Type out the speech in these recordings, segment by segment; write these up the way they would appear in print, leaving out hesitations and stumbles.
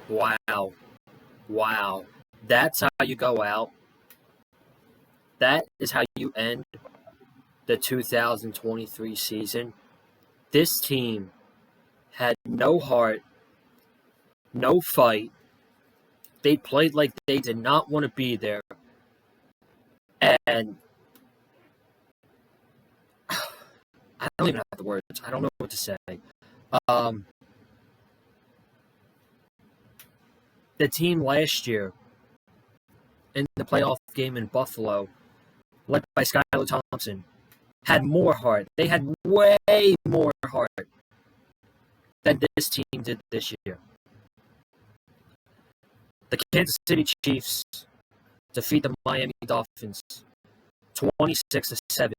Wow. Wow. That's how you go out. That is how you end the 2023 season. This team had no heart, no fight. They played like they did not want to be there. And I don't even have the words. I don't know what to say. Um, the team last year in the playoff game in Buffalo, led by Skylar Thompson, had more heart. They had way more heart than this team did this year. The Kansas City Chiefs defeat the Miami Dolphins 26-7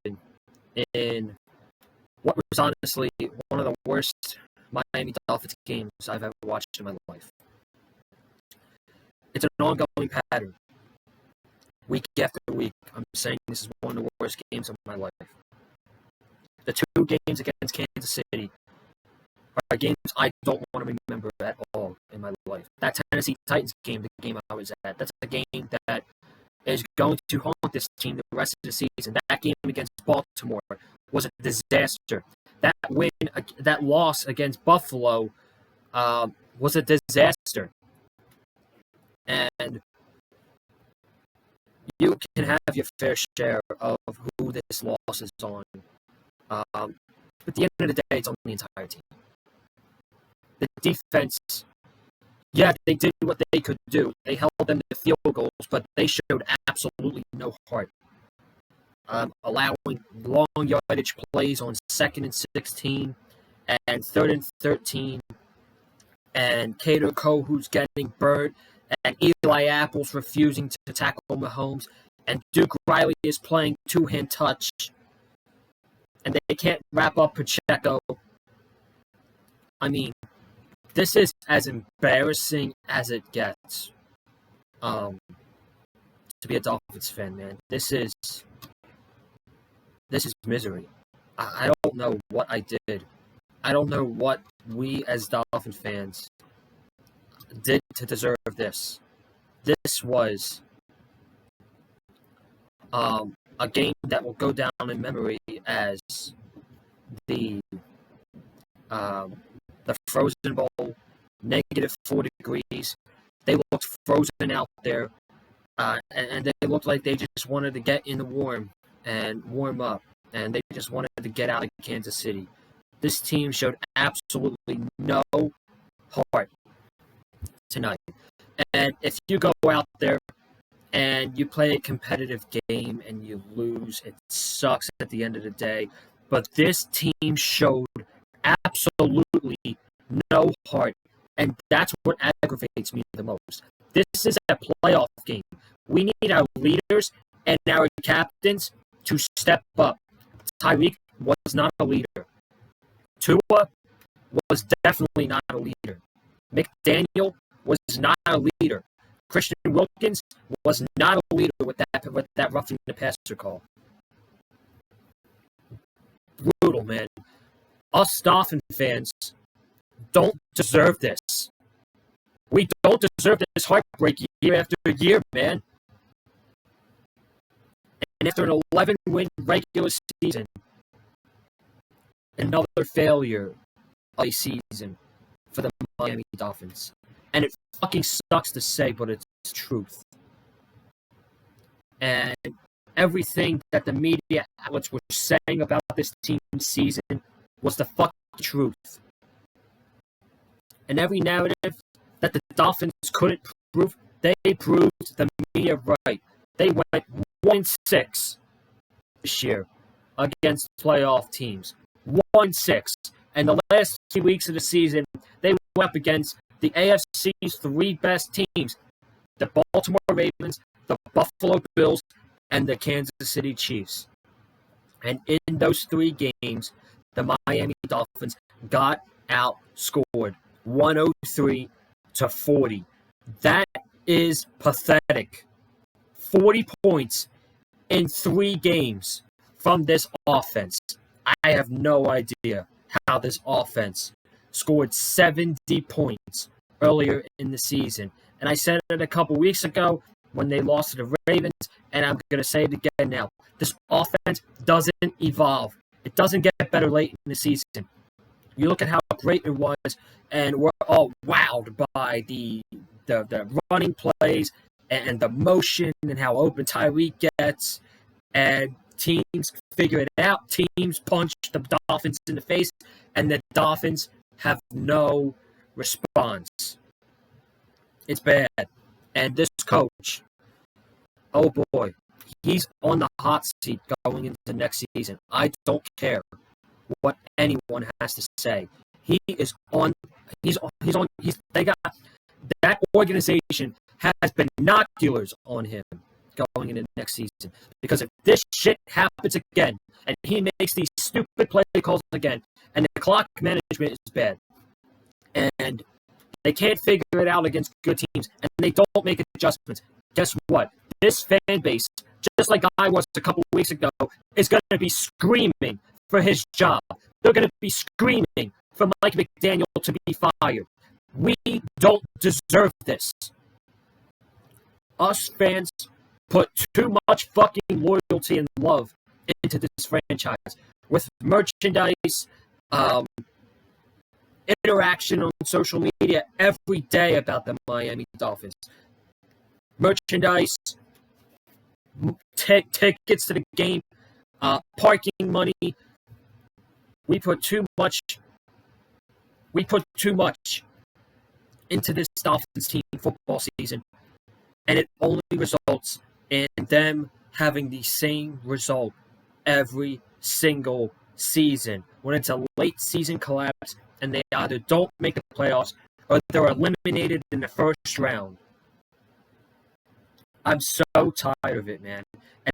in what was honestly one of the worst Miami Dolphins games I've ever watched in my life. It's an ongoing pattern. Week after week, I'm saying this is one of the worst games of my life. The two games against Kansas City are games I don't want to remember at all in my life. That Tennessee Titans game, the game I was at, that's a game that is going to haunt this team the rest of the season. That game against Baltimore was a disaster. That loss against Buffalo was a disaster. And you can have your fair share of who this loss is on. But at the end of the day, it's on the entire team. The defense, yeah, they did what they could do. They held them to field goals, but they showed absolutely no heart. Allowing long yardage plays on 2nd and 16 and 3rd and 13, and Cater Coe who's getting burnt, and Eli Apple's refusing to tackle Mahomes, and Duke Riley is playing two-hand touch, and they can't wrap up Pacheco. I mean, this is as embarrassing as it gets. To be a Dolphins fan, man, this is misery. I don't know what I did. I don't know what we as Dolphin fans did to deserve this. This was a game that will go down in memory as the Frozen Bowl, -4 degrees. They looked frozen out there, and they looked like they just wanted to get in the warm and warm up, and they just wanted to get out of Kansas City. This team showed absolutely no heart tonight. And if you go out there and you play a competitive game and you lose, it sucks at the end of the day. But this team showed absolutely no heart, and that's what aggravates me the most. This is a playoff game. We need our leaders and our captains to step up. Tyreek was not a leader. Tua was definitely not a leader. McDaniel was not a leader. Christian Wilkins was not a leader with that roughing the passer call. Brutal, man. Us Dolphin fans don't deserve this. We don't deserve this heartbreak year after year, man. And after an 11-win regular season, another failure of a season for the Miami Dolphins. And it fucking sucks to say, but it's truth. And everything that the media outlets were saying about this team's season was the fucking truth. And every narrative that the Dolphins couldn't prove, they proved the media right. They went 1-6 this year against playoff teams. 1-6. And the last 2 weeks of the season, they went up against the AFC's three best teams, the Baltimore Ravens, the Buffalo Bills, and the Kansas City Chiefs. And in those three games, the Miami Dolphins got outscored 103-40. That is pathetic. 40 points in 3 games from this offense. I have no idea how this offense scored 70 points earlier in the season. And I said it a couple weeks ago when they lost to the Ravens, and I'm going to say it again now. This offense doesn't evolve. It doesn't get better late in the season. You look at how great it was, and we're all wowed by the running plays and the motion and how open Tyreek gets. And teams figure it out. Teams punch the Dolphins in the face, and the Dolphins have no response. It's bad. And this coach, oh boy, he's on the hot seat going into next season. I don't care what anyone has to say. He is on. They got that organization has binoculars on him going into next season, because if this shit happens again and he makes these stupid play calls again, and the clock management is bad, and they can't figure it out against good teams, and they don't make adjustments, guess what? This fan base, just like I was a couple weeks ago, is going to be screaming for his job. They're going to be screaming for Mike McDaniel to be fired. We don't deserve this. Us fans put too much fucking loyalty and love into this franchise with merchandise, interaction on social media every day about the Miami Dolphins. Merchandise, tickets to the game, parking money. We put too much into this Dolphins team football season, and it only results in them having the same result every single season when it's a late season collapse and they either don't make the playoffs or they're eliminated in the first round. I'm so tired of it, man.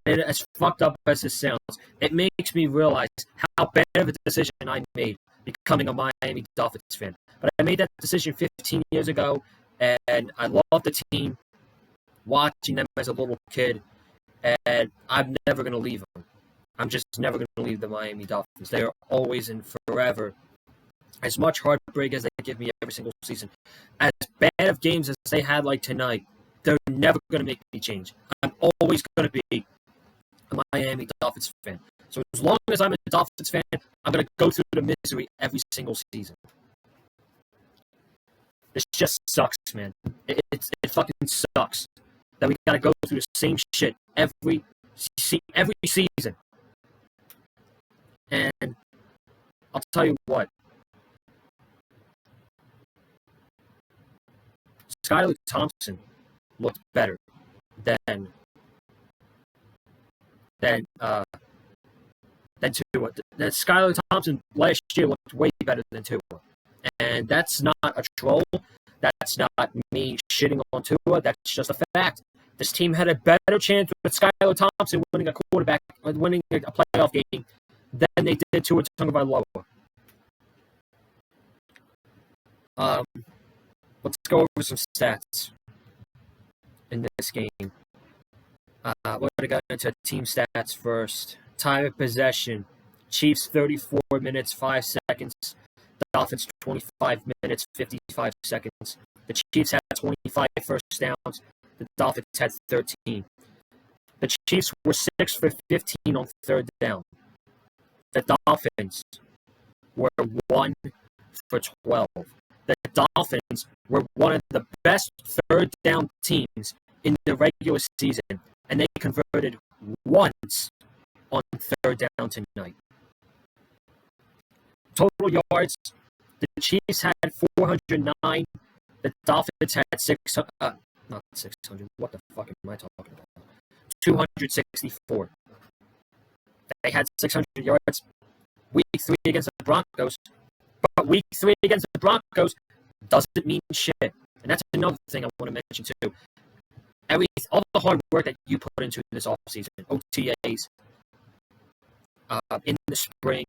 And as fucked up as it sounds, it makes me realize how bad of a decision I made becoming a Miami Dolphins fan. But I made that decision 15 years ago, and I love the team, watching them as a little kid, and I'm never going to leave them. I'm just never going to leave the Miami Dolphins. They are always and forever. As much heartbreak as they give me every single season, as bad of games as they had like tonight, they're never going to make me change. I'm always going to be a Miami Dolphins fan. So as long as I'm a Dolphins fan, I'm going to go through the misery every single season. This just sucks, man. It fucking sucks that we got to go through the same shit every season. And I'll tell you what. Skylar Thompson looked better than Tua. That Skylar Thompson last year looked way better than Tua. And that's not a troll. That's not me shitting on Tua. That's just a fact. This team had a better chance with Skylar Thompson winning a playoff game than they did Tua Tagovailoa. Let's go over some stats in this game. We're going to go into team stats first. Time of possession. Chiefs 34 minutes, 5 seconds. Dolphins 25 minutes, 55 seconds. The Chiefs had 25 first downs. The Dolphins had 13. The Chiefs were 6 for 15 on third down. The Dolphins were 1 for 12. The Dolphins were one of the best third down teams in the regular season, and they converted once on third down tonight. Total yards, the Chiefs had 409. The Dolphins had 600. Not 600. What the fuck am I talking about? 264. They had 600 yards week 3 against the Broncos. But week 3 against the Broncos doesn't mean shit. And that's another thing I want to mention too. All the hard work that you put into this offseason, OTAs, in the spring,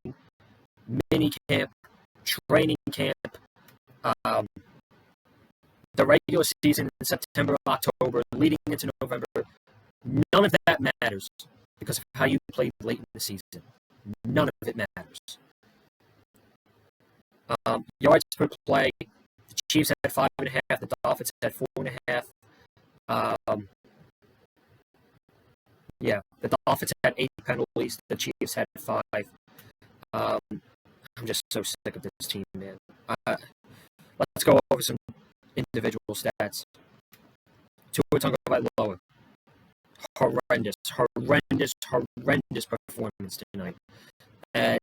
mini camp, training camp, the regular season in September, October, leading into November, none of that matters because of how you played late in the season. None of it matters. Yards per play, the Chiefs had 5.5. The Dolphins had 4.5. Yeah, the Dolphins had 8 penalties. The Chiefs had 5. Um, I'm just so sick of this team, man. Let's go over some individual stats. Tua Tagovailoa, horrendous performance tonight, and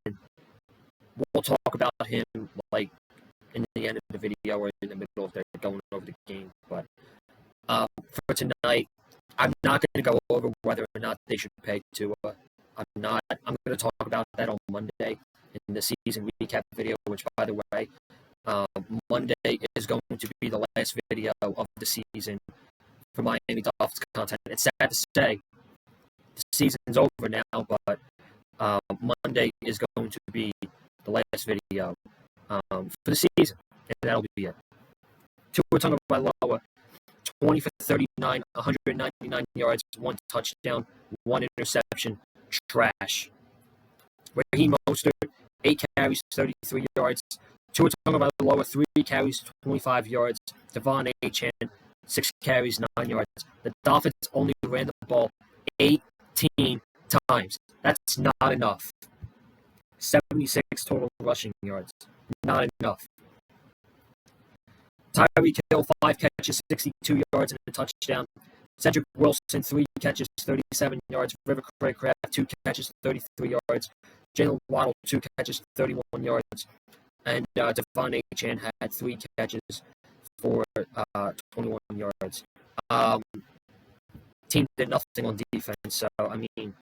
we'll talk about him like in the end of the video or in the middle of their going over the game. But for tonight, I'm not going to go over whether or not they should pay Tua. I'm not. I'm going to talk about that on Monday in the season recap video, which, by the way, Monday is going to be the last video of the season for Miami Dolphins content. It's sad to say the season's over now, but Monday is going to be the last video for the season, and that'll be it. Tua Tagovailoa, 20 for 39, 199 yards, 1 touchdown, 1 interception, trash. Raheem Mostert, 8 carries, 33 yards. Tua Tagovailoa, 3 carries, 25 yards. Devon Achane, 6 carries, 9 yards. The Dolphins only ran the ball 18 times. That's not enough. 76 total rushing yards. Not enough. Tyreek Hill, 5 catches, 62 yards, and a touchdown. Cedric Wilson, 3 catches, 37 yards. River Craycraft, 2 catches, 33 yards. Jalen Waddle, 2 catches, 31 yards. And Devon Achane had 3 catches for 21 yards. Team did nothing on defense, so, I mean,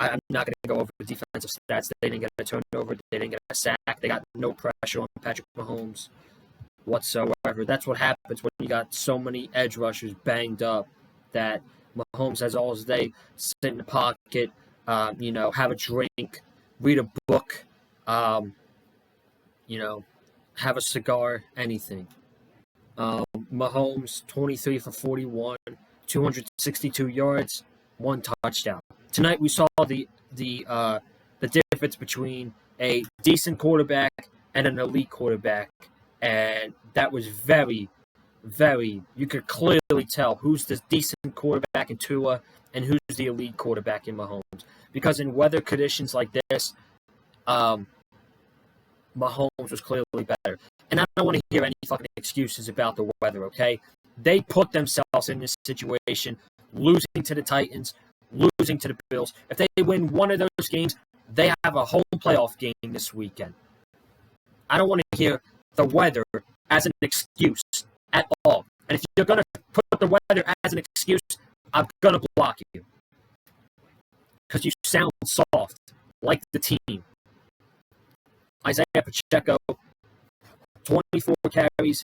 I'm not going to go over the defensive stats. They didn't get a turnover. They didn't get a sack. They got no pressure on Patrick Mahomes whatsoever. That's what happens when you got so many edge rushers banged up that Mahomes has all his day, sit in the pocket, have a drink, read a book, have a cigar, anything. Mahomes, 23 for 41, 262 yards, 1 touchdown. Tonight we saw the difference between a decent quarterback and an elite quarterback, and that was very, very. You could clearly tell who's the decent quarterback in Tua and who's the elite quarterback in Mahomes. Because in weather conditions like this, Mahomes was clearly better. And I don't want to hear any fucking excuses about the weather, okay? They put themselves in this situation, losing to the Titans, losing to the Bills. If they win one of those games, they have a home playoff game this weekend. I don't want to hear the weather as an excuse at all. And if you're going to put the weather as an excuse, I'm going to block you. Because you sound soft, like the team. Isaiah Pacheco, 24 carries,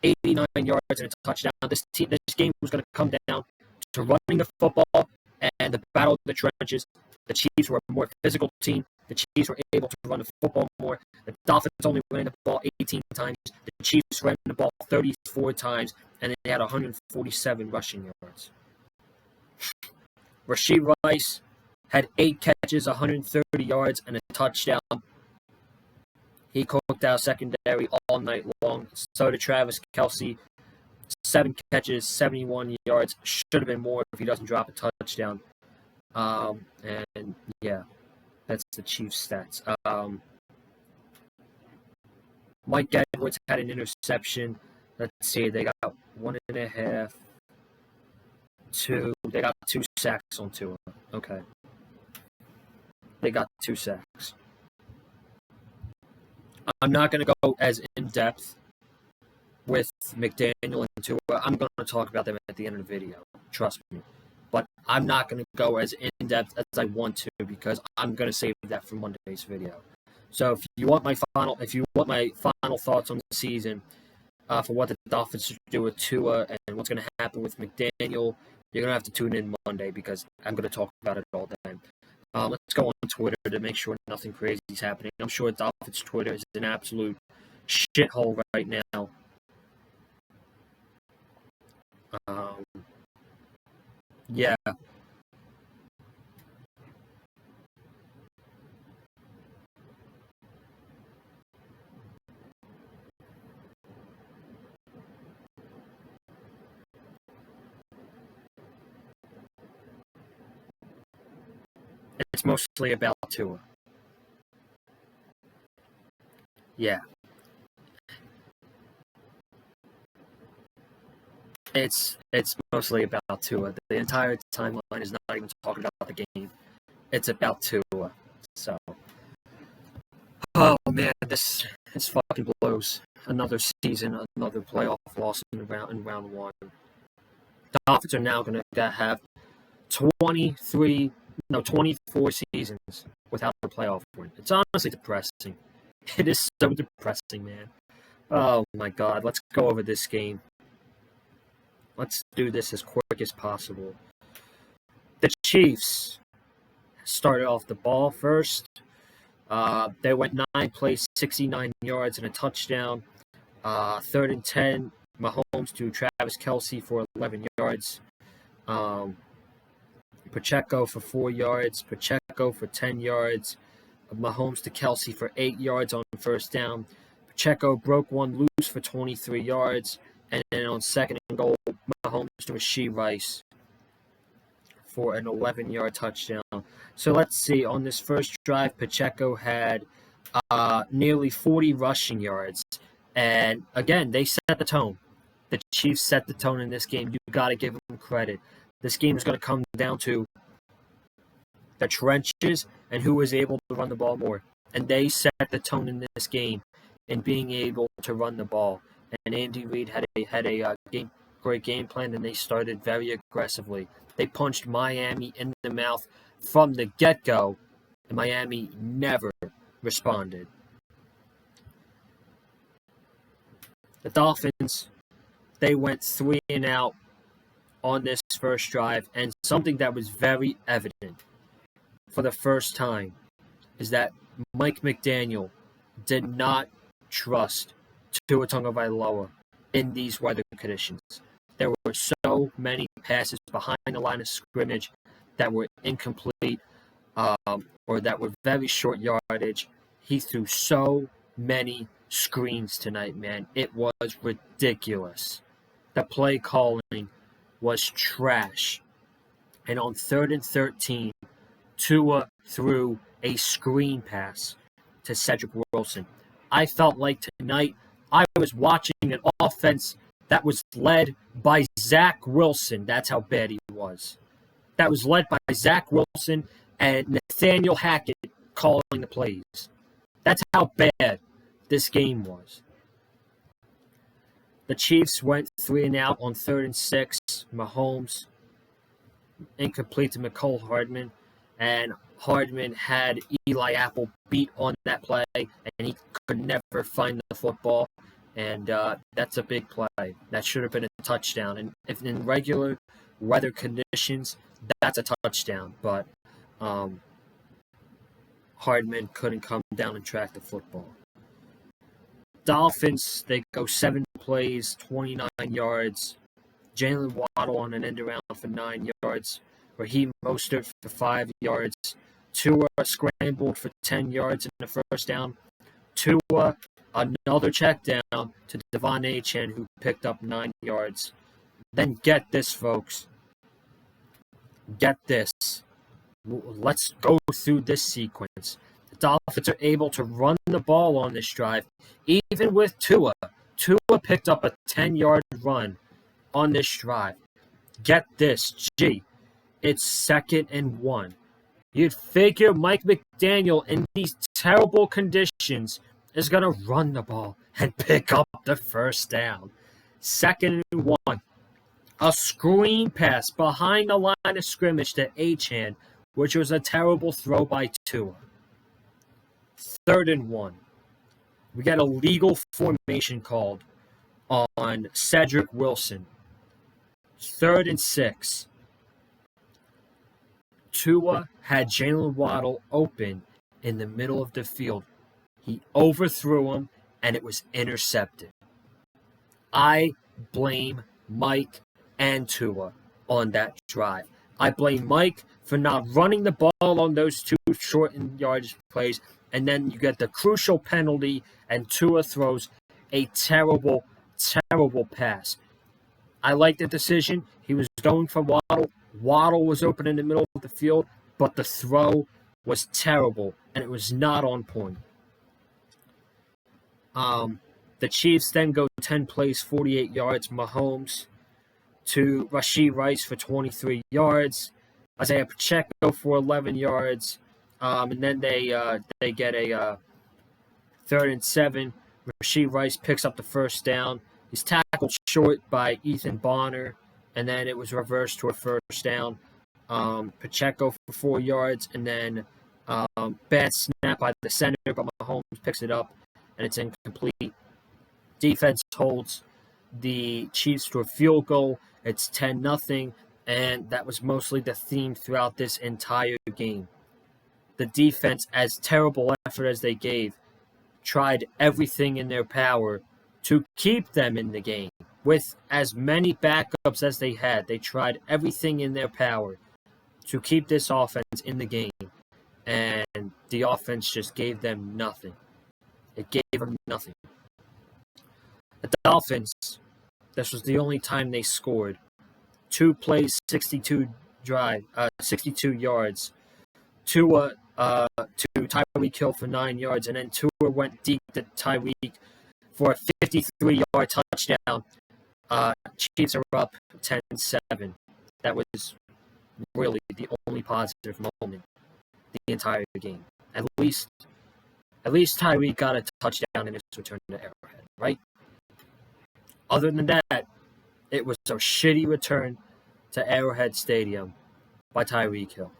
89 yards, and a touchdown. This game was going to come down to running the football and the battle of the trenches. The Chiefs were a more physical team. The Chiefs were able to run the football more. The Dolphins only ran the ball 18 times. The Chiefs ran the ball 34 times, and they had 147 rushing yards. Rashee Rice had 8 catches, 130 yards, and a touchdown. He cooked out secondary all night long. So did Travis Kelce. 7 catches, 71 yards. Should have been more if he doesn't drop a touchdown. And yeah, that's the Chiefs' stats. Mike Edwards had an interception. Let's see, they got 1.5, 2. They got 2 sacks on Tua. Okay. They got 2 sacks. I'm not going to go as in-depth with McDaniel and Tua. I'm going to talk about them at the end of the video. Trust me. But I'm not going to go as in-depth as I want to because I'm going to save that for Monday's video. So if you want my final thoughts on the season for what the Dolphins should do with Tua and what's going to happen with McDaniel, you're going to have to tune in Monday because I'm going to talk about it all then. Let's go on Twitter to make sure nothing crazy is happening. I'm sure Dolphins Twitter is an absolute shithole right now. Yeah. It's mostly about Tua. Yeah. It's mostly about Tua. The entire timeline is not even talking about the game. It's about Tua. So, oh man, this fucking blows. Another season, another playoff loss in round one. The Dolphins are now going to have 24 seasons without a playoff win. It's honestly depressing. It is so depressing, man. Oh my God, let's go over this game. Let's do this as quick as possible. The Chiefs started off the ball first. They went 9 plays, 69 yards, and a touchdown. 3rd and 10, Mahomes to Travis Kelce for 11 yards. Pacheco for 4 yards. Pacheco for 10 yards. Mahomes to Kelce for 8 yards on first down. Pacheco broke one loose for 23 yards. And then on 2nd and goal, Mahomes to Rashee Rice for an 11-yard touchdown. So let's see. On this first drive, Pacheco had nearly 40 rushing yards. And again, they set the tone. The Chiefs set the tone in this game. You got to give them credit. This game is going to come down to the trenches and who was able to run the ball more. And they set the tone in this game in being able to run the ball. And Andy Reid had a great game plan, and they started very aggressively. They punched Miami in the mouth from the get-go, and Miami never responded. The Dolphins, they went 3 and out on this first drive, and something that was very evident for the first time is that Mike McDaniel did not trust Tua Tagovailoa in these weather conditions. There were so many passes behind the line of scrimmage that were incomplete or that were very short yardage. He threw so many screens tonight, man. It was ridiculous. The play calling was trash. And on 3rd and 13, Tua threw a screen pass to Cedric Wilson. I felt like tonight I was watching an offense that was led by Zach Wilson. That's how bad he was. That was led by Zach Wilson and Nathaniel Hackett calling the plays. That's how bad this game was. The Chiefs went 3 and out on 3rd and 6. Mahomes incomplete to Mecole Hardman, and Hardman had Eli Apple beat on that play, and he could never find the football. And that's a big play. That should have been a touchdown. And if in regular weather conditions, that's a touchdown. But Hardman couldn't come down and track the football. Dolphins, they go 7 plays, 29 yards. Jalen Waddle on an end around for 9 yards. Raheem Mostert for 5 yards. Tua scrambled for 10 yards in the first down. Tua, another check down to Devon Achane, who picked up 9 yards. Then get this, folks. Get this. Let's go through this sequence. The Dolphins are able to run the ball on this drive, even with Tua. Tua picked up a 10-yard run on this drive. Get this, it's 2nd and 1. You'd figure Mike McDaniel in these terrible conditions is going to run the ball and pick up the first down. 2nd and 1. A screen pass behind the line of scrimmage to Achane, which was a terrible throw by Tua. 3rd and 1. We got a legal formation called on Cedric Wilson. 3rd and 6. Tua had Jalen Waddle open in the middle of the field. He overthrew him, and it was intercepted. I blame Mike and Tua on that drive. I blame Mike for not running the ball on those 2 short and yardage plays, and then you get the crucial penalty, and Tua throws a terrible, terrible pass. I like the decision. He was going for Waddle. Waddle was open in the middle of the field. but the throw was terrible, and it was not on point. The Chiefs then go 10 plays, 48 yards. Mahomes to Rashee Rice for 23 yards. Isaiah Pacheco for 11 yards. And then they get a 3rd and 7. Rashee Rice picks up the first down. He's tackled short by Ethan Bonner, and then it was reversed to a first down. Pacheco for 4 yards, and then bad snap by the center, but Mahomes picks it up, and it's incomplete. Defense holds the Chiefs to a field goal. It's 10-0, and that was mostly the theme throughout this entire game. The defense, as terrible effort as they gave, tried everything in their power to keep them in the game. With as many backups as they had, they tried everything in their power to keep this offense in the game, and the offense just gave them nothing. It gave them nothing. The Dolphins, this was the only time they scored. 2 plays, 62 yards. Tua to Tyreek Hill for 9 yards, and then Tua went deep to Tyreek for a 53-yard touchdown. Chiefs are up 10-7. That was really the only positive moment the entire game. At least Tyreek got a touchdown in his return to Arrowhead, right? Other than that, it was a shitty return to Arrowhead Stadium by Tyreek Hill.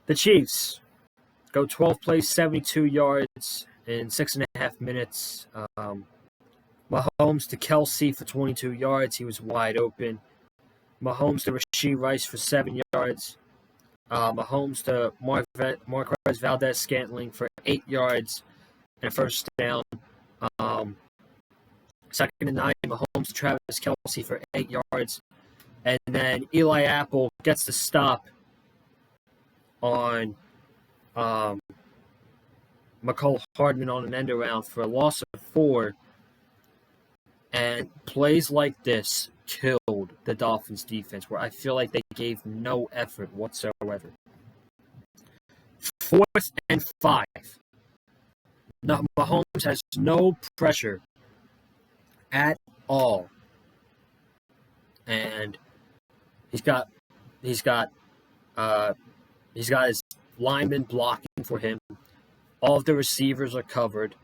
The Chiefs go 12 plays, 72 yards in 6.5 minutes. Mahomes to Kelsey for 22 yards. He was wide open. Mahomes to Rashee Rice for 7 yards. Mahomes to Marquez Valdez-Scantling for 8 yards and a first down. 2nd and 9, Mahomes to Travis Kelsey for 8 yards. And then Eli Apple gets the stop on McCole Hardman on an end around for a loss of 4. And plays like this killed the Dolphins defense, where I feel like they gave no effort whatsoever. 4th and 5. Now, Mahomes has no pressure at all. And he's got his linemen blocking for him. All of the receivers are covered,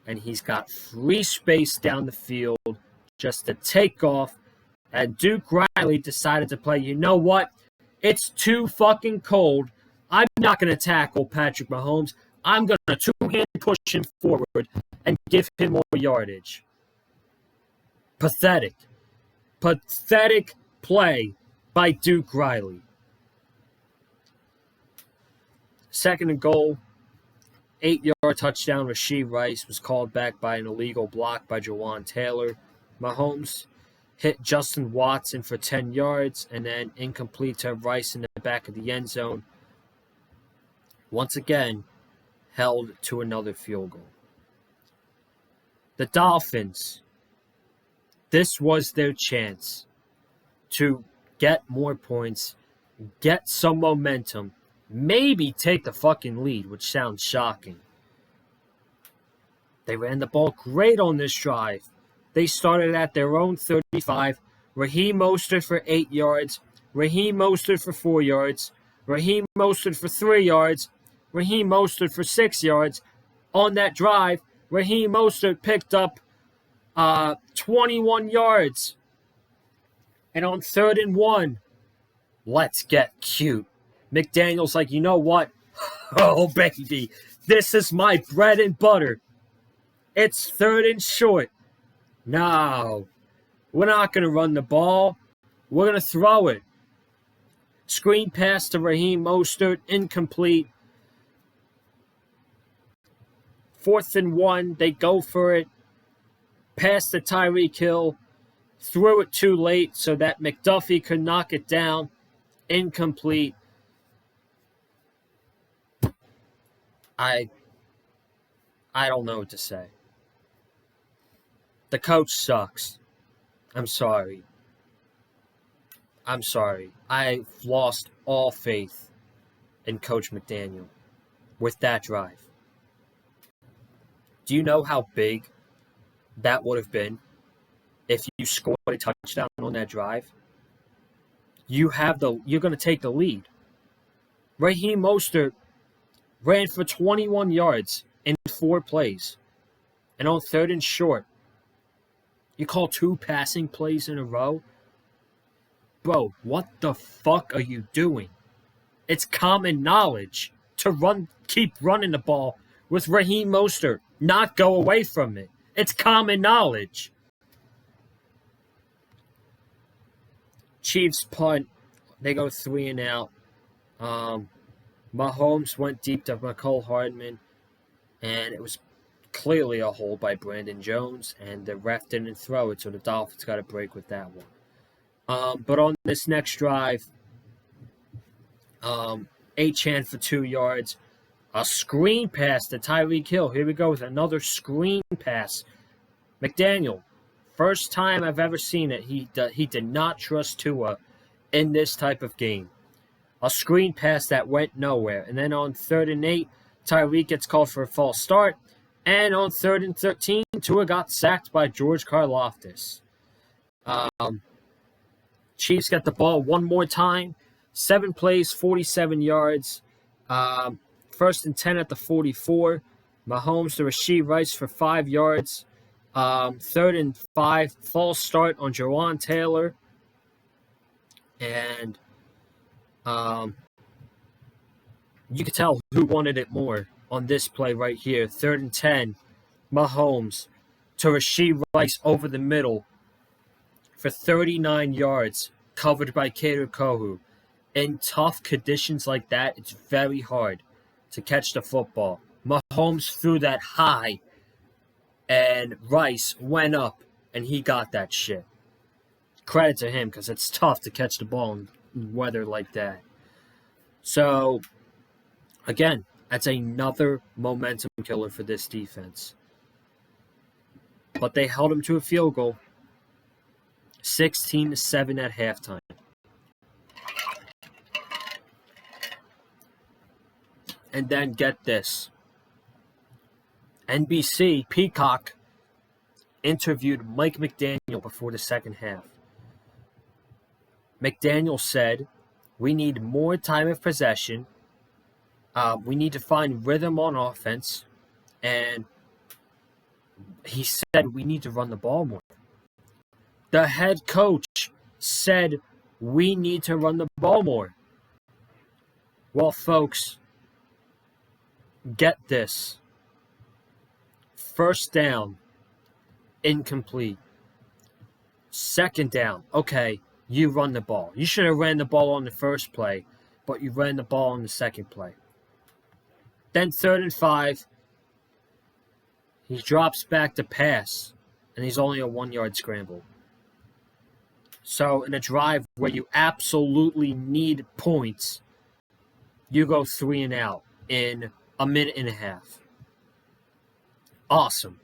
and he's got free space down the field just to take off. And Duke Riley decided to play, you know what? It's too fucking cold. I'm not going to tackle Patrick Mahomes. I'm going to two-hand push him forward and give him more yardage. Pathetic. Pathetic play by Duke Riley. 2nd and goal. 8-yard touchdown. Rashee Rice was called back by an illegal block by Jawan Taylor. Mahomes hit Justin Watson for 10 yards and then incomplete to Rice in the back of the end zone. Once again, held to another field goal. The Dolphins, this was their chance to get more points, get some momentum, maybe take the fucking lead, which sounds shocking. They ran the ball great on this drive. They started at their own 35. Raheem Mostert for 8 yards. Raheem Mostert for 4 yards. Raheem Mostert for 3 yards. Raheem Mostert for 6 yards. On that drive, Raheem Mostert picked up 21 yards. And on 3rd and 1, let's get cute. McDaniel's like, you know what? Oh, baby, this is my bread and butter. It's 3rd and short. No, we're not going to run the ball. We're going to throw it. Screen pass to Raheem Mostert, incomplete. 4th and 1, they go for it. Pass to Tyreek Hill. Threw it too late so that McDuffie could knock it down. Incomplete. I don't know what to say. The coach sucks. I'm sorry. I'm sorry. I've lost all faith in Coach McDaniel with that drive. Do you know how big that would have been if you scored a touchdown on that drive? You're going to take the lead. Raheem Mostert ran for 21 yards in 4 plays. And on 3rd and short, you call 2 passing plays in a row? Bro, what the fuck are you doing? It's common knowledge to keep running the ball with Raheem Mostert, not go away from it. It's common knowledge. Chiefs punt. They go 3 and out. Mahomes went deep to McCole Hardman, and it was clearly a hold by Brandon Jones, and the ref didn't throw it, so the Dolphins got a break with that one. But on this next drive, Achane for 2 yards, a screen pass to Tyreek Hill. Here we go with another screen pass. McDaniel, first time I've ever seen it, he did not trust Tua in this type of game. A screen pass that went nowhere. And then on 3rd and 8, Tyreek gets called for a false start. And on 3rd and 13, Tua got sacked by George Karlaftis. Chiefs got the ball one more time. 7 plays, 47 yards. 1st and 10 at the 44. Mahomes to Rashee Rice for 5 yards. 3rd and 5, false start on Jawan Taylor. And you could tell who wanted it more on this play right here. 3rd and 10, Mahomes to Rashee Rice over the middle for 39 yards, covered by Kader Kohu. In tough conditions like that, it's very hard to catch the football. Mahomes threw that high, and Rice went up, and he got that shit. Credit to him, because it's tough to catch the ball in weather like that. So, again, that's another momentum killer for this defense. But they held him to a field goal. 16-7 at halftime. And then get this. NBC, Peacock, interviewed Mike McDaniel before the second half. McDaniel said, we need more time of possession. We need to find rhythm on offense. And he said we need to run the ball more. The head coach said we need to run the ball more. Well, folks, get this. 1st down, incomplete. 2nd down, okay, you run the ball. You should have ran the ball on the first play, but you ran the ball on the second play. Then 3rd and 5, he drops back to pass, and he's only a 1-yard scramble. So in a drive where you absolutely need points, you go 3 and out in a minute and a half. Awesome.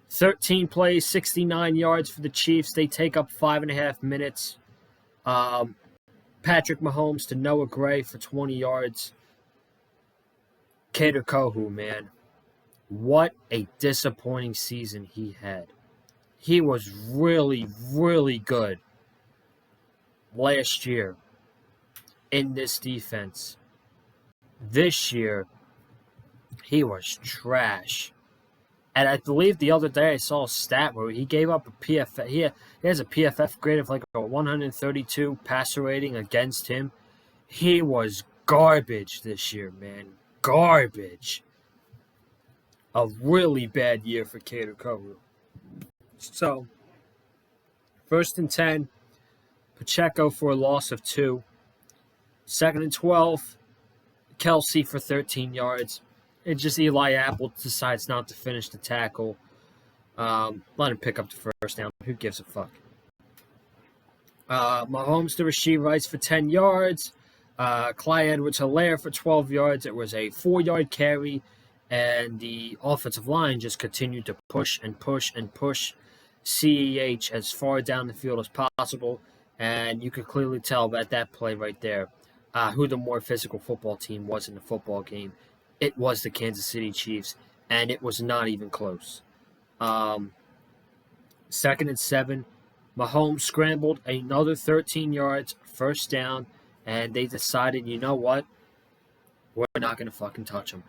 13 plays, 69 yards for the Chiefs. They take up 5.5 minutes. Patrick Mahomes to Noah Gray for 20 yards. Kader Kohu, man. What a disappointing season he had. He was really, really good last year in this defense. This year, he was trash. And I believe the other day I saw a stat where he gave up a PFF. He has a PFF grade of like a 132 passer rating against him. He was garbage this year, man. Garbage. A really bad year for Kader Kohu. So, 1st and 10, Pacheco for a loss of 2. 2nd and 12, Kelsey for 13 yards. It's just Eli Apple decides not to finish the tackle. Let him pick up the 1st down. Who gives a fuck? Mahomes to Rashee Rice for 10 yards. Clyde Edwards-Helaire for 12 yards. It was a 4-yard carry, and the offensive line just continued to push and push and push. CEH as far down the field as possible, and you could clearly tell at that play right there who the more physical football team was in the football game. It was the Kansas City Chiefs, and it was not even close. 2nd and 7, Mahomes scrambled another 13 yards, first down, and they decided, you know what? We're not going to fucking touch him.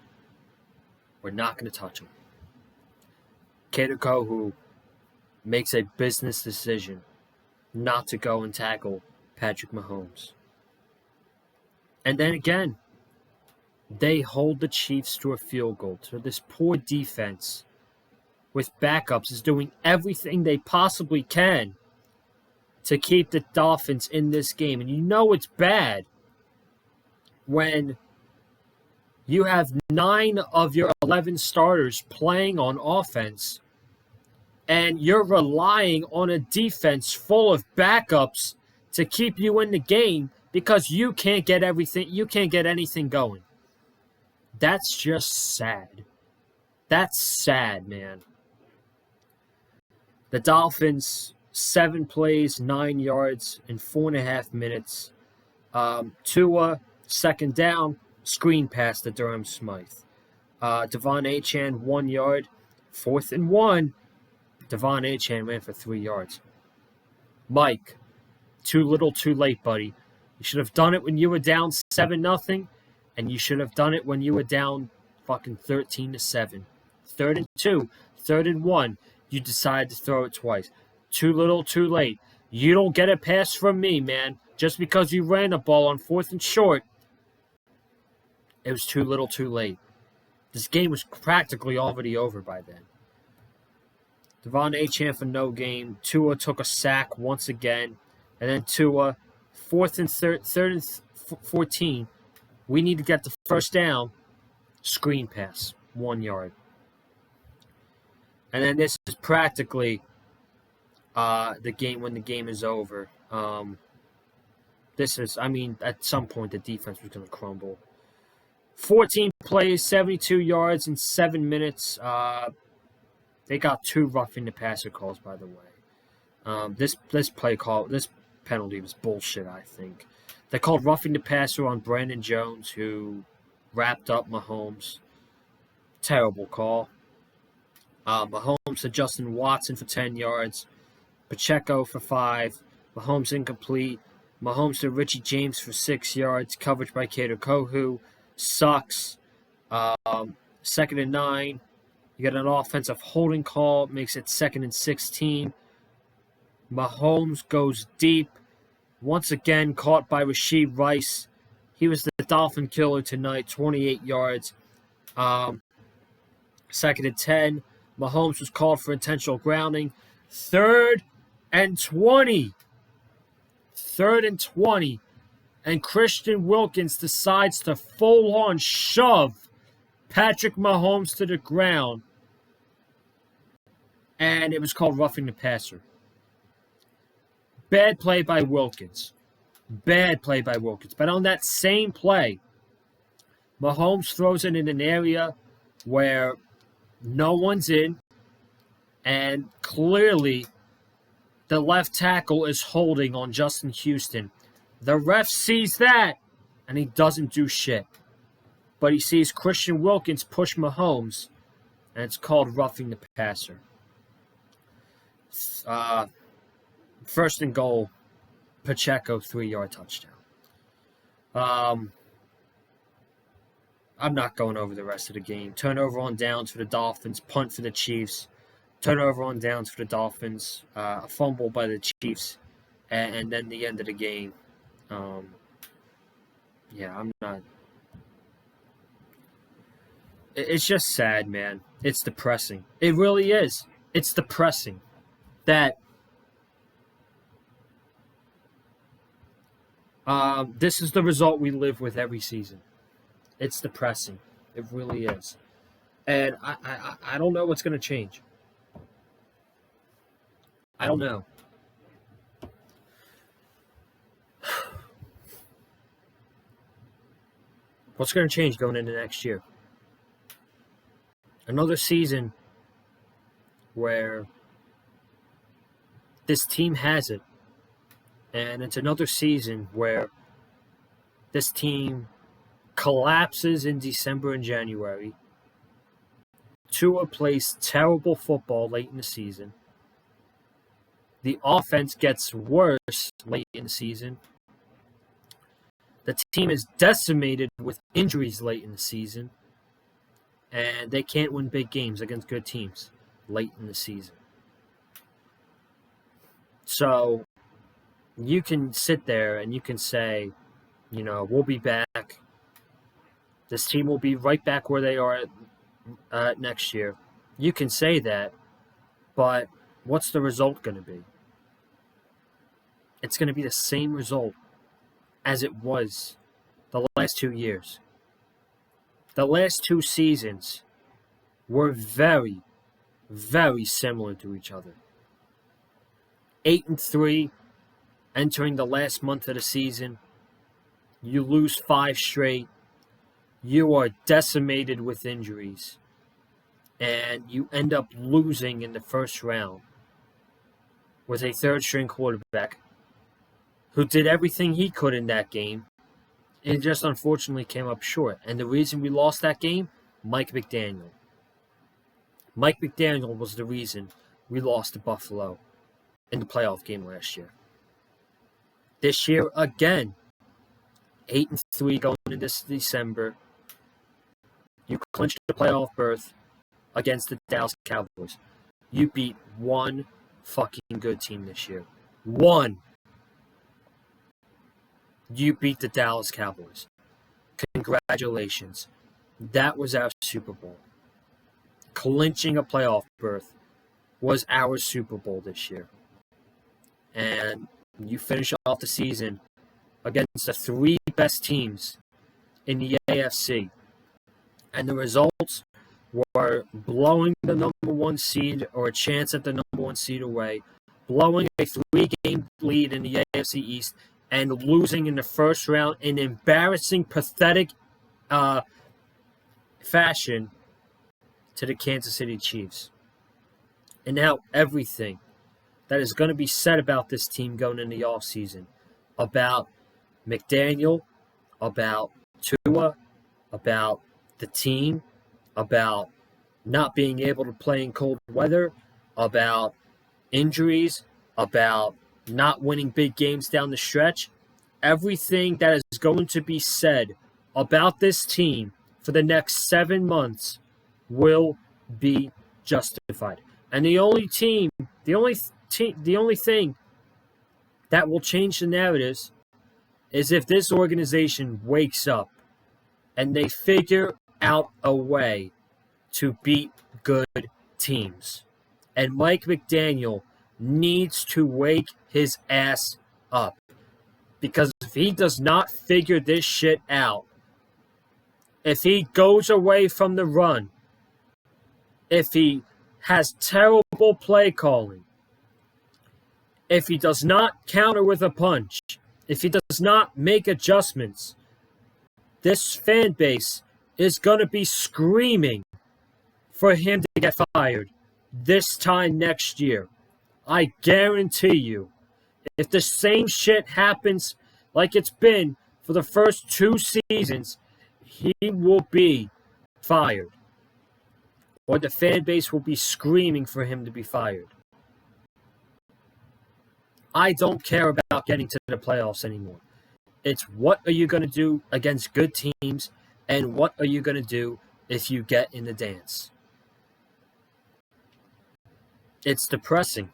We're not going to touch him. Kader Kohou makes a business decision not to go and tackle Patrick Mahomes. And then again, they hold the Chiefs to a field goal. So this poor defense with backups is doing everything they possibly can to keep the Dolphins in this game. And you know it's bad when you have 9 of your 11 starters playing on offense and you're relying on a defense full of backups to keep you in the game because you can't get anything going. That's just sad. That's sad, man. The Dolphins, 7 plays, 9 yards in 4.5 minutes. Tua, 2nd down, screen pass to Durham Smythe. Devon Achane, 1 yard. 4th and 1. Devon Achane ran for 3 yards. Mike, too little, too late, buddy. You should have done it when you were down 7-0, and you should have done it when you were down fucking 13-7. 3rd and 2, 3rd and 1. You decided to throw it twice. Too little, too late. You don't get a pass from me, man. Just because you ran the ball on 4th and short, it was too little, too late. This game was practically already over by then. Devon Achane for no gain. Tua took a sack once again. And then Tua, 4th and 3rd and 14. We need to get the first down. Screen pass, 1 yard. And then this is practically the game when the game is over. At some point the defense was going to crumble. 14 plays, 72 yards in 7 minutes. They got 2 roughing the passer calls, by the way. This penalty was bullshit, I think. They called roughing the passer on Brandon Jones, who wrapped up Mahomes. Terrible call. Mahomes to Justin Watson for 10 yards. Pacheco for 5. Mahomes incomplete. Mahomes to Richie James for 6 yards. Coverage by Kader Kohou. Sucks. 2nd and 9. You got an offensive holding call. Makes it 2nd and 16. Mahomes goes deep. Once again, caught by Rashee Rice. He was the Dolphin killer tonight. 28 yards. 2nd and 10. Mahomes was called for intentional grounding. 3rd and 20. 3rd and 20. And Christian Wilkins decides to full-on shove Patrick Mahomes to the ground. And it was called roughing the passer. Bad play by Wilkins. Bad play by Wilkins. But on that same play, Mahomes throws it in an area where no one's in, and clearly the left tackle is holding on Justin Houston. The ref sees that, and he doesn't do shit. But he sees Christian Wilkins push Mahomes, and it's called roughing the passer. 1st and goal, Pacheco, 3-yard touchdown. I'm not going over the rest of the game. Turnover on downs for the Dolphins. Punt for the Chiefs. Turnover on downs for the Dolphins. A fumble by the Chiefs. And then the end of the game. I'm not... It's just sad, man. It's depressing. It really is. It's depressing that this is the result we live with every season. It's depressing. It really is. And I don't know what's going to change. I don't know. What's going to change going into next year? Another season where this team has it. And it's another season where this team collapses in December and January. Tua plays terrible football late in the season. The offense gets worse late in the season. The team is decimated with injuries late in the season. And they can't win big games against good teams late in the season. So you can sit there and you can say, we'll be back. This team will be right back where they are next year. You can say that, but what's the result going to be? It's going to be the same result as it was the last 2 years. The last 2 seasons were very, very similar to each other. 8-3, entering the last month of the season. You lose 5 straight. You are decimated with injuries. And you end up losing in the first round with a third-string quarterback who did everything he could in that game and just unfortunately came up short. And the reason we lost that game, Mike McDaniel. Mike McDaniel was the reason we lost to Buffalo in the playoff game last year. This year, again, 8-3 going into this December. You clinched the playoff berth against the Dallas Cowboys. You beat one fucking good team this year. One. You beat the Dallas Cowboys. Congratulations. That was our Super Bowl. Clinching a playoff berth was our Super Bowl this year. And you finish off the season against the 3 best teams in the AFC. And the results were blowing the number 1 seed or a chance at the number 1 seed away, blowing a 3-game lead in the AFC East, and losing in the first round in embarrassing, pathetic fashion to the Kansas City Chiefs. And now everything that is going to be said about this team going into the offseason, about McDaniel, about Tua, about the team, about not being able to play in cold weather, about injuries, about not winning big games down the stretch. Everything that is going to be said about this team for the next 7 months will be justified. And the only thing that will change the narratives is if this organization wakes up and they figure out a way to beat good teams. And Mike McDaniel needs to wake his ass up. Because if he does not figure this shit out, if he goes away from the run, if he has terrible play calling, if he does not counter with a punch, if he does not make adjustments, this fan base is going to be screaming for him to get fired this time next year. I guarantee you, if the same shit happens like it's been for the first 2 seasons, he will be fired. Or the fan base will be screaming for him to be fired. I don't care about getting to the playoffs anymore. It's what are you going to do against good teams, and what are you going to do if you get in the dance? It's depressing.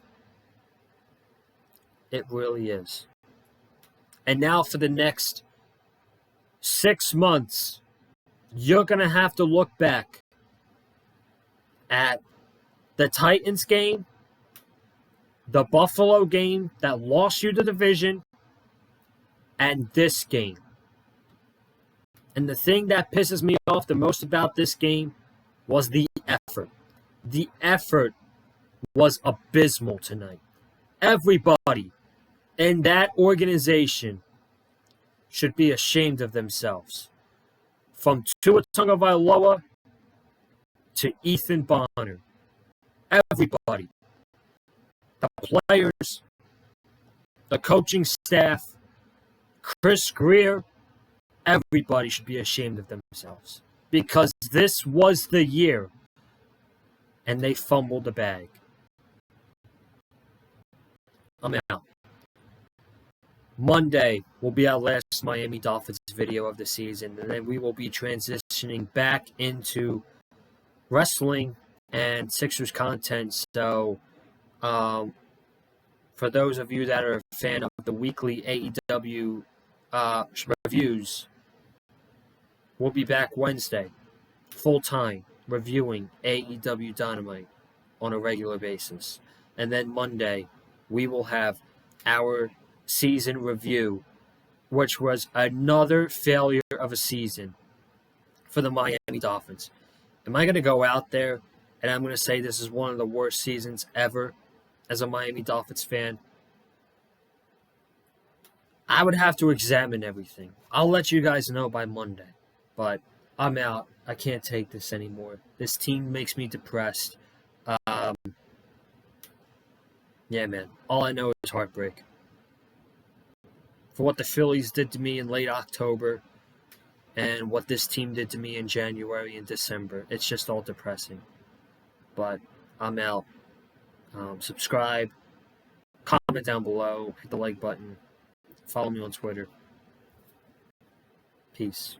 It really is. And now for the next 6 months, you're going to have to look back at the Titans game, the Buffalo game that lost you the division, and this game. And the thing that pisses me off the most about this game was the effort. The effort was abysmal tonight. Everybody in that organization should be ashamed of themselves. From Tua Tagovailoa to Ethan Bonner. Everybody. the players, the coaching staff, Chris Greer, everybody should be ashamed of themselves. Because this was the year, and they fumbled the bag. I'm out. Monday will be our last Miami Dolphins video of the season, and then we will be transitioning back into wrestling and Sixers content. So, for those of you that are a fan of the weekly AEW reviews, we'll be back Wednesday, full time, reviewing AEW Dynamite on a regular basis. And then Monday, we will have our season review, which was another failure of a season for the Miami Dolphins. Am I going to go out there and I'm going to say this is one of the worst seasons ever as a Miami Dolphins fan? I would have to examine everything. I'll let you guys know by Monday. But I'm out. I can't take this anymore. This team makes me depressed. Yeah, man. All I know is heartbreak. For what the Phillies did to me in late October and what this team did to me in January and December, it's just all depressing. But I'm out. Subscribe. Comment down below. Hit the like button. Follow me on Twitter. Peace.